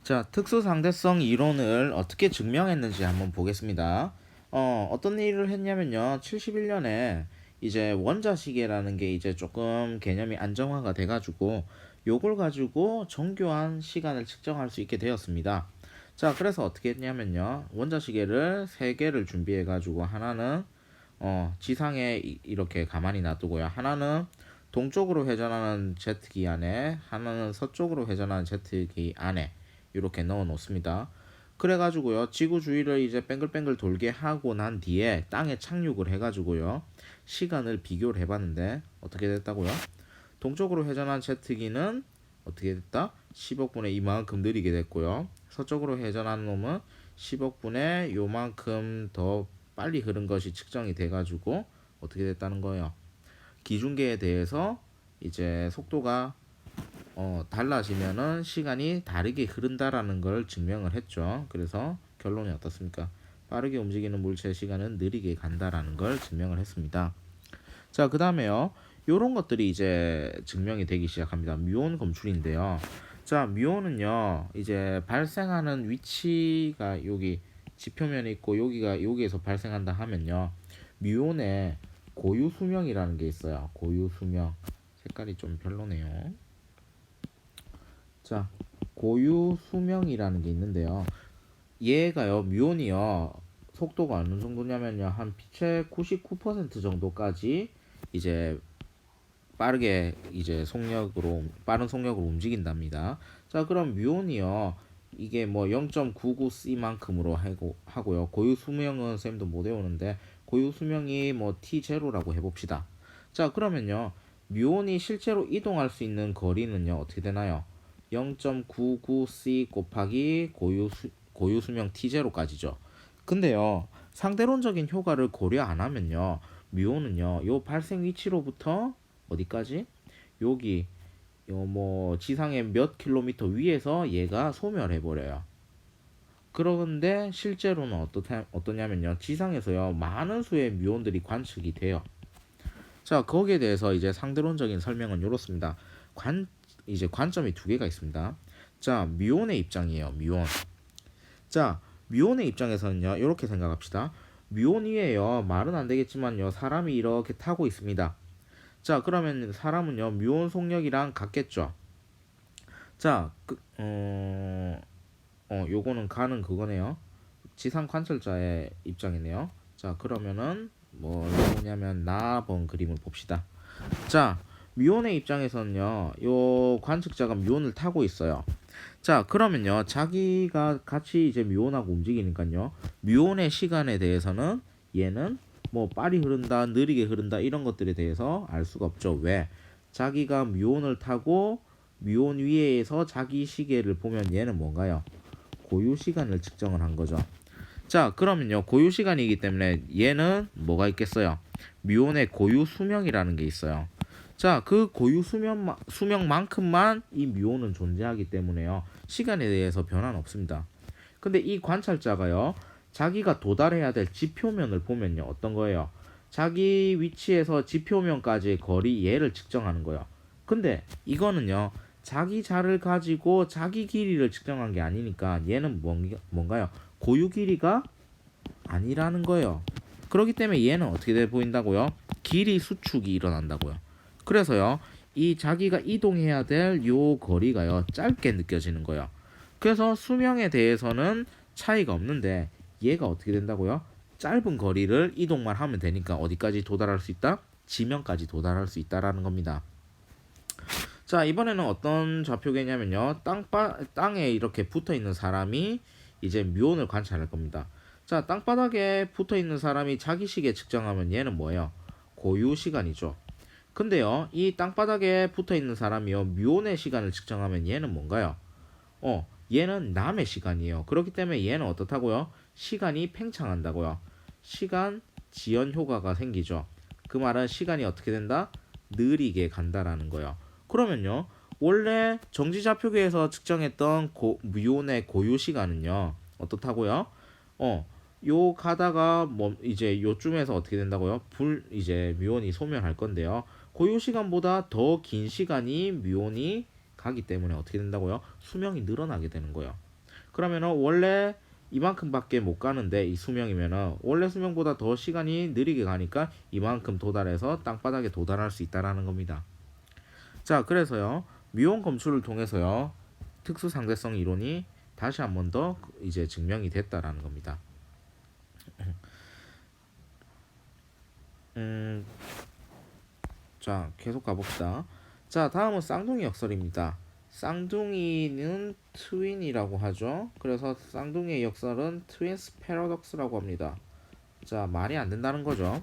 자, 특수상대성 이론을 어떻게 증명했는지 한번 보겠습니다. 어떤 일을 했냐면요. 71년에 이제 원자시계라는 게 이제 조금 개념이 안정화가 돼가지고 요걸 가지고 정교한 시간을 측정할 수 있게 되었습니다. 자, 그래서 어떻게 했냐면요. 원자시계를 세 개를 준비해가지고 하나는 지상에 이렇게 가만히 놔두고요. 하나는 동쪽으로 회전하는 제트기 안에, 하나는 서쪽으로 회전하는 제트기 안에 이렇게 넣어 놓습니다. 그래가지고요, 지구 주위를 이제 뱅글뱅글 돌게 하고 난 뒤에 땅에 착륙을 해가지고요, 시간을 비교를 해봤는데 어떻게 됐다고요? 동쪽으로 회전한 제트기는 어떻게 됐다? 10억 분의 이만큼 느리게 됐고요. 서쪽으로 회전한 놈은 10억 분의 요만큼 더 빨리 흐른 것이 측정이 돼가지고 어떻게 됐다는 거예요. 기준계에 대해서 이제 속도가 달라지면은 시간이 다르게 흐른다라는 걸 증명을 했죠. 그래서 결론이 어떻습니까? 빠르게 움직이는 물체의 시간은 느리게 간다라는 걸 증명을 했습니다. 자, 그 다음에요. 요런 것들이 이제 증명이 되기 시작합니다. 뮤온 검출인데요. 자, 뮤온은요, 이제 발생하는 위치가 여기 지표면에 있고 여기에서 발생한다 하면요. 뮤온의 고유 수명이라는 게 있어요. 고유 수명. 색깔이 좀 별로네요. 자, 고유 수명이라는 게 있는데요. 얘가요, 뮤온이요, 속도가 어느 정도냐면요, 한 빛의 99% 정도까지 이제 빠르게 이제 빠른 속력으로 움직인답니다. 자, 그럼 뮤온이요, 이게 뭐 0.99c만큼으로 하고요. 고유 수명은 쌤도 못 외우는데 고유 수명이 뭐 t0라고 해봅시다. 자, 그러면요, 뮤온이 실제로 이동할 수 있는 거리는요 어떻게 되나요? 0.99c 곱하기 고유 수명 t0까지죠. 근데요, 상대론적인 효과를 고려 안 하면요, 뮤온은요, 요 발생 위치로부터 어디까지? 여기 요 뭐 지상의 몇 킬로미터 위에서 얘가 소멸해 버려요. 그런데 실제로는 어떠냐면요, 지상에서요 많은 수의 뮤온들이 관측이 돼요. 자, 거기에 대해서 이제 상대론적인 설명은 이렇습니다. 이제 관점이 두 개가 있습니다. 자, 뮤온의 입장이에요. 뮤온. 자, 뮤온의 입장에서는요, 이렇게 생각합시다. 뮤온 위에요, 말은 안 되겠지만요, 사람이 이렇게 타고 있습니다. 자, 그러면 사람은요, 뮤온 속력이랑 같겠죠. 자, 요거는 가는 그거네요. 지상 관찰자의 입장이네요. 자, 그러면은 뭐냐면 나번 그림을 봅시다. 자, 뮤온의 입장에서는요, 요 관측자가 뮤온을 타고 있어요. 자, 그러면요, 자기가 같이 이제 뮤온하고 움직이니까요, 뮤온의 시간에 대해서는 얘는 뭐 빨리 흐른다, 느리게 흐른다 이런 것들에 대해서 알 수가 없죠. 왜? 자기가 뮤온을 타고 뮤온 위에서 자기 시계를 보면 얘는 뭔가요? 고유 시간을 측정을 한 거죠. 자, 그러면요, 고유 시간이기 때문에 얘는 뭐가 있겠어요? 뮤온의 고유 수명이라는 게 있어요. 자, 그 고유 수명만큼만 이 뮤온은 존재하기 때문에요, 시간에 대해서 변화는 없습니다. 근데 이 관찰자가요, 자기가 도달해야 될 지표면을 보면요, 어떤 거예요? 자기 위치에서 지표면까지의 거리 얘를 측정하는 거예요. 근데 이거는요, 자기 자를 가지고 자기 길이를 측정한 게 아니니까 얘는 뭔가요? 고유 길이가 아니라는 거예요. 그렇기 때문에 얘는 어떻게 돼 보인다고요? 길이 수축이 일어난다고요. 그래서요, 이 자기가 이동해야 될 요 거리가요, 짧게 느껴지는 거예요. 그래서 수명에 대해서는 차이가 없는데 얘가 어떻게 된다고요? 짧은 거리를 이동만 하면 되니까 어디까지 도달할 수 있다? 지면까지 도달할 수 있다라는 겁니다. 자, 이번에는 어떤 좌표계냐면요, 땅에 이렇게 붙어 있는 사람이 이제 뮤온을 관찰할 겁니다. 자, 땅바닥에 붙어 있는 사람이 자기 시계 측정하면 얘는 뭐예요? 고유 시간이죠. 근데요, 이 땅바닥에 붙어 있는 사람이요, 뮤온의 시간을 측정하면 얘는 뭔가요? 얘는 남의 시간이에요. 그렇기 때문에 얘는 어떻다고요? 시간이 팽창한다고요. 시간 지연 효과가 생기죠. 그 말은 시간이 어떻게 된다? 느리게 간다라는 거예요. 그러면요, 원래 정지좌표계에서 측정했던 뮤온의 고유 시간은요, 어떻다고요? 요 가다가 뭐 이제 요쯤에서 어떻게 된다고요? 이제 뮤온이 소멸할 건데요, 고유 시간보다 더 긴 시간이 뮤온이 가기 때문에 어떻게 된다고요? 수명이 늘어나게 되는 거예요. 그러면은 원래 이만큼밖에 못 가는데 이 수명이면은 원래 수명보다 더 시간이 느리게 가니까 이만큼 도달해서 땅바닥에 도달할 수 있다라는 겁니다. 자, 그래서요. 미온 검출을 통해서요. 특수 상대성 이론이 다시 한 번 더 이제 증명이 됐다라는 겁니다. 자, 계속 가봅시다. 자, 다음은 쌍둥이 역설입니다. 쌍둥이는 트윈이라고 하죠. 그래서 쌍둥이의 역설은 트윈스 패러독스라고 합니다. 자, 말이 안 된다는 거죠.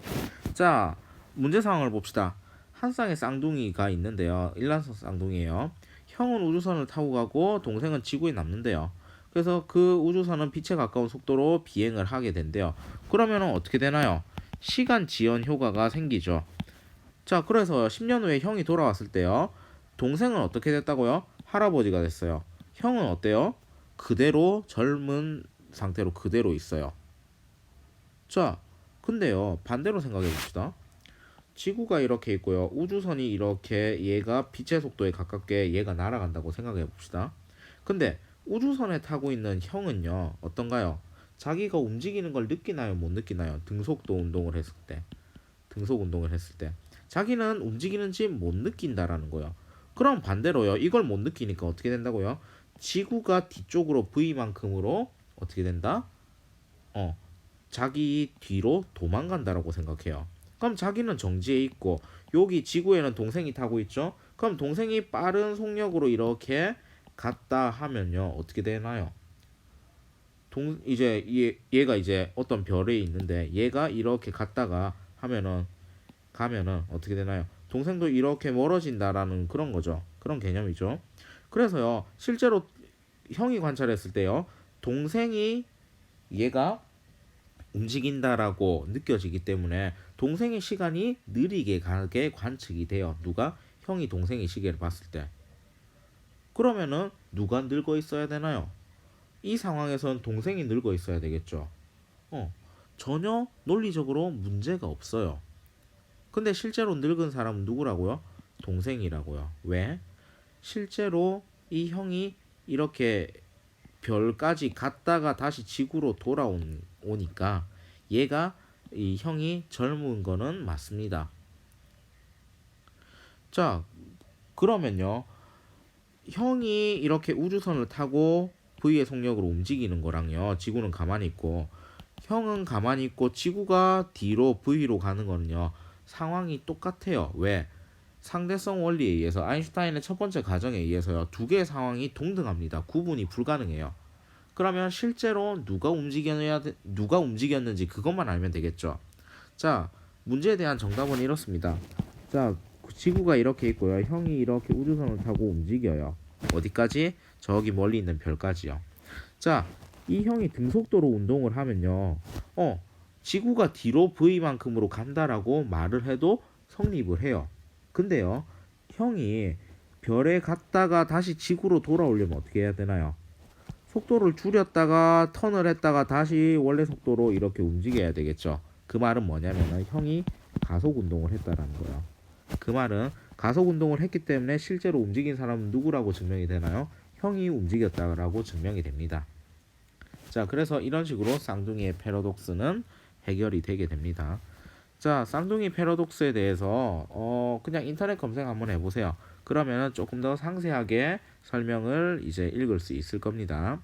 자, 문제 상황을 봅시다. 한 쌍의 쌍둥이가 있는데요. 일란성 쌍둥이에요. 형은 우주선을 타고 가고 동생은 지구에 남는데요. 그래서 그 우주선은 빛에 가까운 속도로 비행을 하게 된대요. 그러면 어떻게 되나요? 시간 지연 효과가 생기죠. 자, 그래서 10년 후에 형이 돌아왔을 때요. 동생은 어떻게 됐다고요? 할아버지가 됐어요. 형은 어때요? 그대로 젊은 상태로 그대로 있어요. 자, 근데요. 반대로 생각해 봅시다. 지구가 이렇게 있고요. 우주선이 이렇게 얘가 빛의 속도에 가깝게 얘가 날아간다고 생각해 봅시다. 근데 우주선에 타고 있는 형은요. 어떤가요? 자기가 움직이는 걸 느끼나요? 못 느끼나요? 등속도 운동을 했을 때. 등속 운동을 했을 때. 자기는 움직이는지 못 느낀다라는 거예요. 그럼 반대로요. 이걸 못 느끼니까 어떻게 된다고요? 지구가 뒤쪽으로 V만큼으로 어떻게 된다? 자기 뒤로 도망간다라고 생각해요. 그럼 자기는 정지해 있고 여기 지구에는 동생이 타고 있죠. 그럼 동생이 빠른 속력으로 이렇게 갔다 하면요. 어떻게 되나요? 이제 얘가 이제 어떤 별에 있는데 얘가 이렇게 갔다가 가면은 어떻게 되나요? 동생도 이렇게 멀어진다라는 그런 거죠. 그런 개념이죠. 그래서요. 실제로 형이 관찰했을 때요. 동생이 얘가 움직인다라고 느껴지기 때문에 동생의 시간이 느리게 가게 관측이 돼요. 누가? 형이 동생의 시계를 봤을 때. 그러면은 누가 늙어 있어야 되나요? 이 상황에선 동생이 늙어 있어야 되겠죠. 전혀 논리적으로 문제가 없어요. 근데 실제로 늙은 사람은 누구라고요? 동생이라고요. 왜? 실제로 이 형이 이렇게 별까지 갔다가 다시 지구로 돌아오니까 얘가 이 형이 젊은 거는 맞습니다. 자, 그러면요. 형이 이렇게 우주선을 타고 V의 속력으로 움직이는 거랑요. 지구는 가만히 있고 형은 가만히 있고 지구가 뒤로 V로 가는 거는요. 상황이 똑같아요. 왜? 상대성 원리에 의해서 아인슈타인의 첫 번째 가정에 의해서요. 두 개의 상황이 동등합니다. 구분이 불가능해요. 그러면 실제로 누가 움직였는지 그것만 알면 되겠죠. 자, 문제에 대한 정답은 이렇습니다. 자, 지구가 이렇게 있고요. 형이 이렇게 우주선을 타고 움직여요. 어디까지? 저기 멀리 있는 별까지요. 자, 이 형이 등속도로 운동을 하면요. 지구가 뒤로 V만큼으로 간다라고 말을 해도 성립을 해요. 근데요. 형이 별에 갔다가 다시 지구로 돌아오려면 어떻게 해야 되나요? 속도를 줄였다가 턴을 했다가 다시 원래 속도로 이렇게 움직여야 되겠죠. 그 말은 뭐냐면은 형이 가속 운동을 했다라는 거예요. 그 말은 가속 운동을 했기 때문에 실제로 움직인 사람은 누구라고 증명이 되나요? 형이 움직였다라고 증명이 됩니다. 자, 그래서 이런 식으로 쌍둥이의 패러독스는 해결이 되게 됩니다. 자, 쌍둥이 패러독스에 대해서 그냥 인터넷 검색 한번 해보세요. 그러면 조금 더 상세하게 설명을 이제 읽을 수 있을 겁니다.